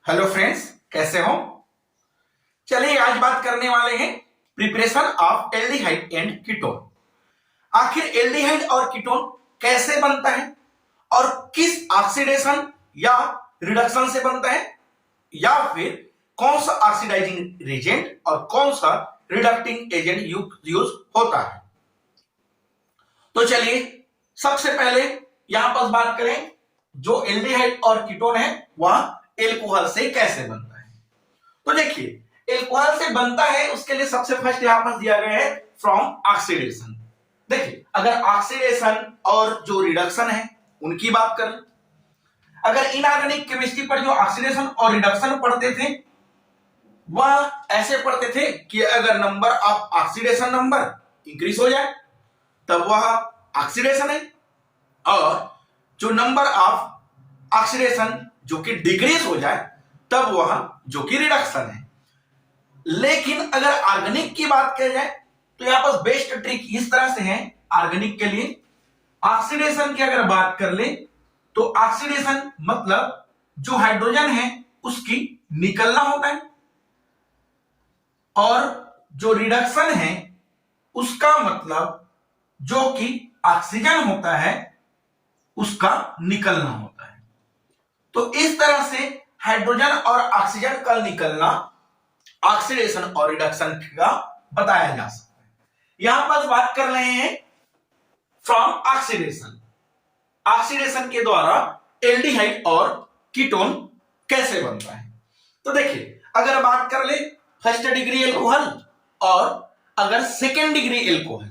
Hello friends, कैसे हो? चलिए आज बात करने वाले हैं preparation of aldehyde and ketone. आखिर एल्डिहाइड और कीटोन कैसे बनता है और किस ऑक्सीडेशन या रिडक्शन से बनता है, या फिर कौन सा ऑक्सीडाइजिंग रिएजेंट और कौन सा रिडक्टिंग एजेंट यूज होता है। तो चलिए सबसे पहले यहां पर बात करें जो एल्डिहाइड और कीटोन है वह एल्कोहल से कैसे बनता है। तो देखिए एल्कोहल से बनता है उसके लिए सबसे फर्स्ट यहां पर दिया गया है फ्रॉम ऑक्सीडेशन। देखिए अगर ऑक्सीडेशन और जो रिडक्शन है उनकी बात करें, अगर इनऑर्गेनिक केमिस्ट्री पर जो ऑक्सीडेशन और रिडक्शन पढ़ते थे वह ऐसे पढ़ते थे कि अगर number of oxidation number increase हो जाए तब वह ऑक्सीडेशन है, और जो नंबर ऑफ ऑक्सीडेशन जो कि डिक्रीज हो जाए तब वह जो कि रिडक्शन है। लेकिन अगर ऑर्गेनिक की बात की जाए तो यहां पर बेस्ट ट्रिक इस तरह से है ऑर्गेनिक के लिए। ऑक्सीडेशन की अगर बात कर ले तो ऑक्सीडेशन मतलब जो हाइड्रोजन है उसकी निकलना होता है, और जो रिडक्शन है उसका मतलब जो कि ऑक्सीजन होता है उसका निकलना होता है। तो इस तरह से हाइड्रोजन और ऑक्सीजन का निकलना ऑक्सीडेशन और रिडक्शन का बताया जा सकता है। यहां पर बात कर रहे हैं फ्रॉम ऑक्सीडेशन, ऑक्सीडेशन के द्वारा एल्डिहाइड और कीटोन कैसे बनता है। तो देखिए अगर बात कर ले फर्स्ट डिग्री एल्कोहल और अगर सेकेंड डिग्री एल्कोहल,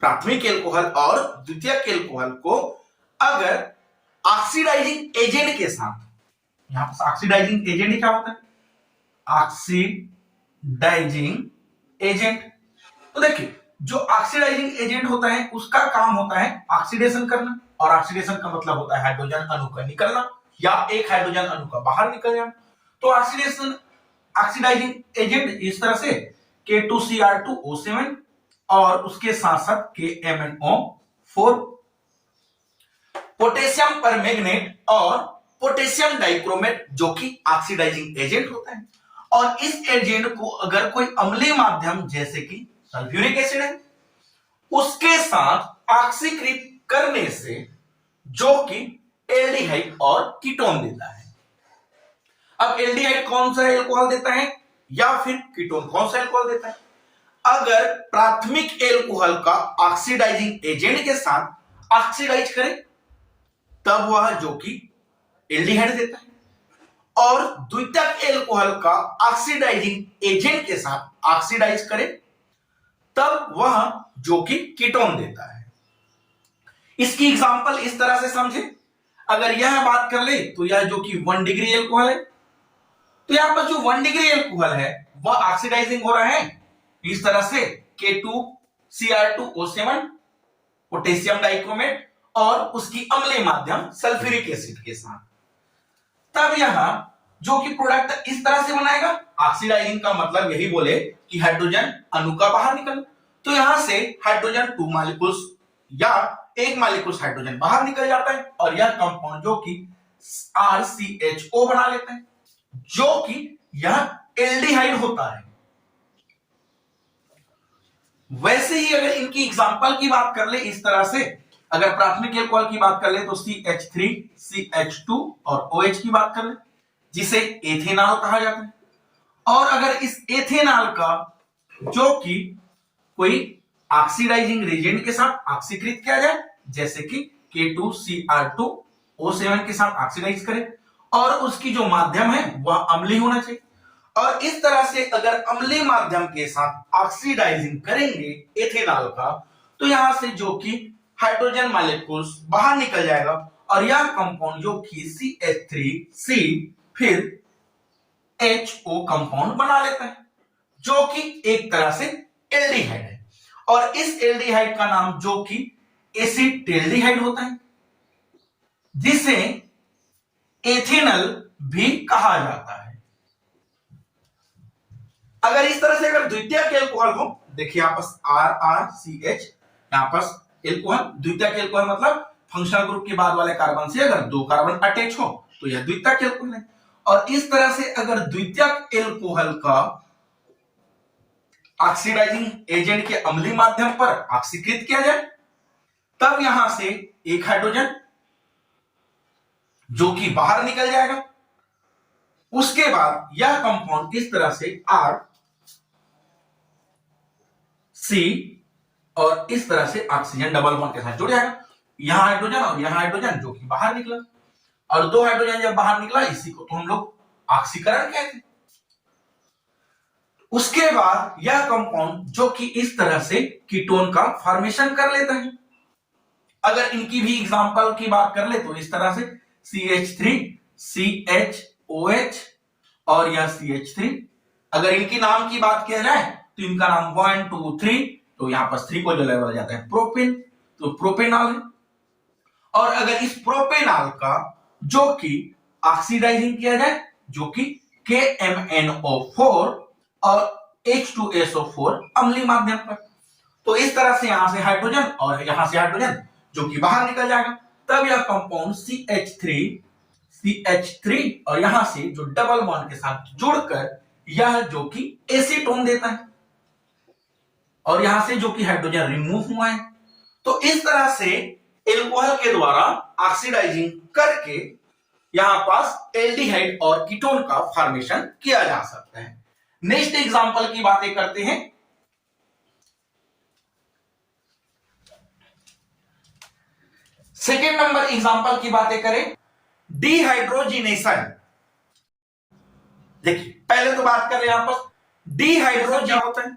प्राथमिक एल्कोहल और द्वितीयक एल्कोहल को अगर ऑक्सीडाइजिंग एजेंट के साथ, यहां पर ऑक्सीडाइजिंग एजेंट क्या होता है, ऑक्सीडाइजिंग एजेंट। तो देखिए जो ऑक्सीडाइजिंग एजेंट होता है उसका काम होता है ऑक्सीडेशन करना, और ऑक्सीडेशन का मतलब होता है हाइड्रोजन अणु का निकलना या एक हाइड्रोजन अणु का बाहर निकल जाना। तो ऑक्सीडेशन ऑक्सीडाइजिंग एजेंट इस तरह से K2Cr2O7 और उसके साथ साथ KMnO4, पोटेशियम परमैंगनेट और पोटेशियम डाइक्रोमेट जो कि ऑक्सीडाइजिंग एजेंट होता है। और इस एजेंट को अगर कोई अम्लीय माध्यम जैसे कि सल्फ्यूरिक एसिड है उसके साथ ऑक्सीकृत करने से जो कि एल्डिहाइड और कीटोन देता है। अब एल्डिहाइड कौन सा एल्कोहल देता है या फिर कीटोन कौन सा एल्कोहल देता है। अगर प्राथमिक एल्कोहल का ऑक्सीडाइजिंग एजेंट के साथ ऑक्सीडाइज करे तब वह जो कि एल्डिहाइड देता है, और द्वितीयक एल्कोहल का ऑक्सीडाइजिंग एजेंट के साथ ऑक्सीडाइज करे तब वह जो कि कीटोन देता है। इसकी एग्जांपल इस तरह से समझे, अगर यह बात कर ले तो यह जो कि 1 डिग्री एल्कोहल है, तो यहां पर जो 1 डिग्री एल्कोहल है वह ऑक्सीडाइजिंग हो रहा है इस तरह से K2Cr2O7 पोटेशियम डाइक्रोमेट और उसकी अम्लीय माध्यम सल्फ्यूरिक एसिड के साथ। तब यहां जो कि प्रोडक्ट इस तरह से बनाएगा, ऑक्सीडाइजिंग का मतलब यही बोले कि हाइड्रोजन अणु का बाहर निकल, तो यहां से हाइड्रोजन 2 मॉलिक्यूल्स या 1 मॉलिक्यूल्स हाइड्रोजन बाहर निकल जाता है और यह कंपाउंड जो कि RCHO बना लेता है जो कि यह एल्डिहाइड होता है। वैसे ही अगर इनकी एग्जांपल की बात कर ले इस तरह से, अगर प्राथमिक एल्कोहल की बात कर ले तो CH3, CH2 और OH की बात कर ले जिसे एथेनॉल कहा जाता है। और अगर इस एथेनॉल का जो कि कोई ऑक्सीडाइजिंग रिएजेंट के साथ ऑक्सीकृत किया जाए जैसे कि K2Cr2O7 के साथ ऑक्सीडाइज करे और उसकी जो माध्यम है वह अम्लीय होना चाहिए, और इस तरह से अगर अम्लीय माध्यम के साथ ऑक्सीडाइजिंग करेंगे एथेनॉल का तो यहां से जो कि हाइड्रोजन मॉलिक्यूल्स बाहर निकल जाएगा और यह कंपाउंड जो कि CH3C फिर HO कंपाउंड बना लेता है जो कि एक तरह से एल्डिहाइड है, और इस एल्डिहाइड का नाम जो कि एसिटेल्डिहाइड होता है जिसे एथेनॉल भी कहा जाता है। अगर इस तरह से अगर द्वितीयक एल्कोहल हो, देखिए यहां पर RRCH, यहां पर एल्कोहल, द्वितीयक एल्कोहल मतलब फंक्शनल ग्रुप के बाद वाले कार्बन से अगर 2 कार्बन अटैच हो तो यह द्वितीयक एल्कोहल है। और इस तरह से अगर द्वितीयक एल्कोहल का ऑक्सीडाइजिंग एजेंट के अम्लीय माध्यम पर ऑक्सीकृत किया जाए, तब यहां से एक हाइड्रोजन जो कि बाहर निकल जाएगा। उसके बाद यह कंपाउंड इस तरह से R C और इस तरह से ऑक्सीजन डबल बॉन्ड के साथ जुड़ जाएगा। यहां हाइड्रोजन और यहां हाइड्रोजन जो कि बाहर निकला, और दो हाइड्रोजन जब बाहर निकला इसी को तो हम लोग ऑक्सीकरण कहते हैं। उसके बाद यह कंपाउंड जो कि इस तरह से कीटोन का फॉर्मेशन कर लेता है। अगर इनकी भी एग्जांपल की बात कर ले तो इस तरह से CH3 CHOH और यह CH3। अगर इनकी नाम की बात किया जाए तो इनका नाम 1 2 3, तो यहां पर 3 को जो लेवल जाता है प्रोपेन, तो प्रोपेनॉल है। और अगर इस प्रोपेनॉल का जो कि ऑक्सीडाइजिंग किया जाए जो कि KMnO4 और H2SO4 अम्लीय माध्यम पर, तो इस तरह से यहां से हाइड्रोजन और यहां से हाइड्रोजन जो कि बाहर निकल जाएगा। तब यह कंपाउंड CH3 और यहां से जो डबल बॉन्ड के साथ जुड़कर यह जो कि एसीटोन देता है, और यहां से जो कि हाइड्रोजन रिमूव हुआ है। तो इस तरह से एल्कोहल के द्वारा ऑक्सीडाइजिंग करके यहां पास एल्डिहाइड और कीटोन का फॉर्मेशन किया जा सकता है। नेक्स्ट एग्जांपल की बातें करते हैं। सेकेंड नंबर एग्जांपल की बातें करें, डिहाइड्रोजिनेशन। देखिए पहले तो बात करें यहां पर डिहाइड्रो क्या होता है।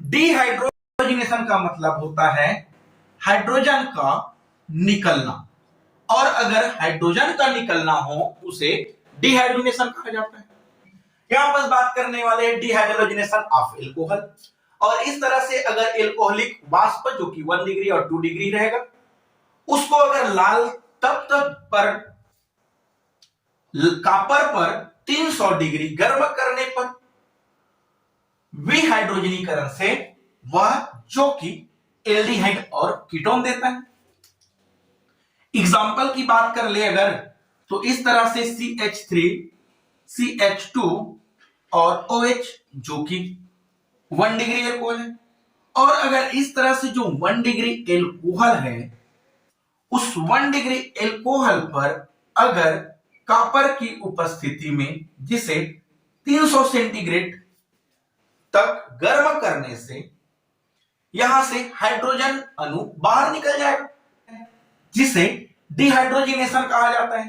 डिहाइड्रोजिनेशन का मतलब होता है हाइड्रोजन का निकलना, और अगर हाइड्रोजन का निकलना हो उसे डिहाइड्रोजिनेशन कहा जाता है। यहां पर बात करने वाले डिहाइड्रोजिनेशन ऑफ एल्कोहल, और इस तरह से अगर एल्कोहलिक वाष्प जो कि 1 डिग्री और 2 डिग्री रहेगा, उसको अगर लाल तब तक पर कॉपर पर 300 डिग्री गर्म करने पर विहाइड्रोजनीकरण से वह जो कि एल्डिहाइड और कीटोन देता है। एग्जाम्पल की बात कर ले अगर, तो इस तरह से CH3 CH2 और OH जो कि 1 डिग्री एल्कोहल है, और अगर इस तरह से जो 1 डिग्री एल्कोहल है उस 1 डिग्री एल्कोहल पर अगर कॉपर की उपस्थिति में जिसे 300 सेंटीग्रेड तक गर्म करने से यहां से हाइड्रोजन अणु बाहर निकल जाएगा, जिसे डिहाइड्रोजिनेशन कहा जाता है।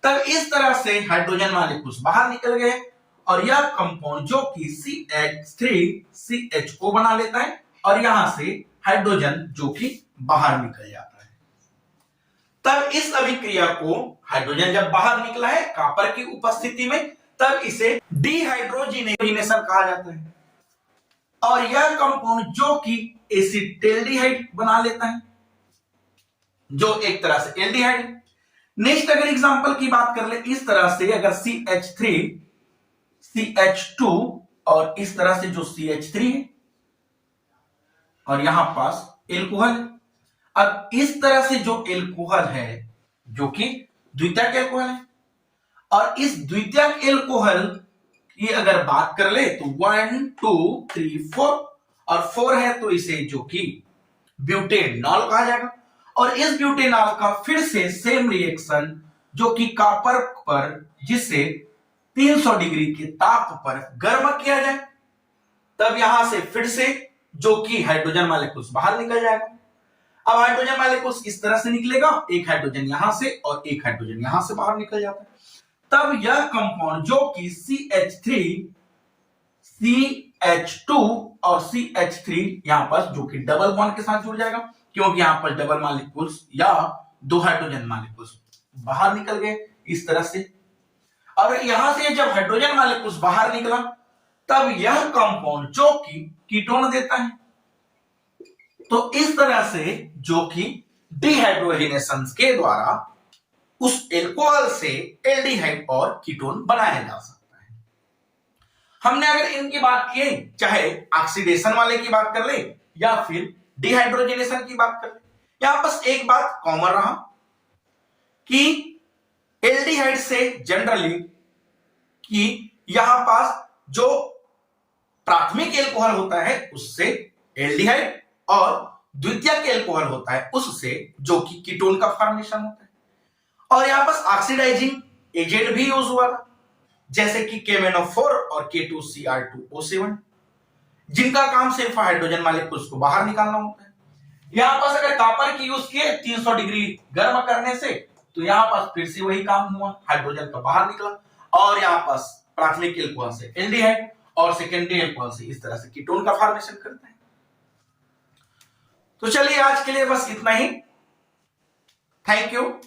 तब इस तरह से हाइड्रोजन मॉलिक्यूल्स बाहर निकल गए और यह कंपाउंड जो कि CH3CH को बना लेता है, और यहां से हाइड्रोजन जो कि बाहर निकल जाता है। तब इस अभिक्रिया को हाइड्रोजन जब बाहर निकला है कॉपर की उपस्थिति में, तब इसे डिहाइड्रोजिनेशन कहा जाता है, और यह कंपाउंड जो कि एसिटेल्डिहाइड बना लेता है जो एक तरह से एल्डिहाइड है। नेक्स्ट अगर एग्जांपल की बात कर ले, इस तरह से अगर CH3 CH2 और इस तरह से जो CH3 है और यहां पास एल्कोहल है। अब इस तरह से जो एल्कोहल है जो कि द्वितीयक एल्कोहल है, और इस द्वितीयक एल्कोहल की अगर बात कर ले तो 1 2 3 4 और 4 है, तो इसे जो कि ब्यूटेनॉल कहा जाएगा। और इस ब्यूटेनॉल का फिर से सेम रिएक्शन जो कि कॉपर पर जिसे 300 डिग्री के ताप पर गर्म किया जाए, तब यहां से फिर से जो कि हाइड्रोजन मॉलिक्यूल्स बाहर निकल जाएगा। अब हाइड्रोजन मॉलिक्यूल्स इस तरह से निकलेगा, एक हाइड्रोजन यहां से और एक हाइड्रोजन यहां से बाहर निकल जाता है। तब यह कंपाउंड जो कि CH3 CH2 और CH3 यहां पर जो कि डबल बॉन्ड के साथ जुड़ जाएगा, क्योंकि यहां पर डबल मॉलिक्यूल्स या दो हाइड्रोजन मॉलिक्यूल्स बाहर निकल गए इस तरह से। और यहां से जब हाइड्रोजन मॉलिक्यूल्स बाहर निकला, तब यह कंपाउंड जो कि कीटोन देता है। तो इस तरह से जो कि डिहाइड्रोजिनेशन के द्वारा उस एल्कोहल से एल्डिहाइड और कीटोन बनाया जा सकता है। हमने अगर इनकी बात की, चाहे ऑक्सीडेशन वाले की बात कर ले या फिर डिहाइड्रोजिनेशन की बात कर ले, यहां बस एक बात कॉमन रहा कि एल्डिहाइड से जनरली कि यहां पास जो प्राथमिक एल्कोहल होता है उससे एल्डिहाइड और द्वितीयक एल्कोहल होता है उससे जो कि कीटोन का फॉर्मेशन होता है। और यहां पास ऑक्सीडाइजिंग एजेंट भी यूज हुआ था, जैसे कि KMnO4 और K2Cr2O7, जिनका काम सिर्फ हाइड्रोजन मॉलिक्यूल्स को बाहर निकालना होता है। यहां पास अगर कॉपर की यूज किए 300 डिग्री गर्म करने से, तो यहां पास फिर से वही काम हुआ, हाइड्रोजन का बाहर निकला और यहां पास प्राथमिक एल्कोहल से एल्डिहाइड और सेकेंडरी एल्कोहल से इस तरह से कीटोन का फॉर्मेशन करते हैं। तो चलिए आज के लिए बस इतना ही। Thank you.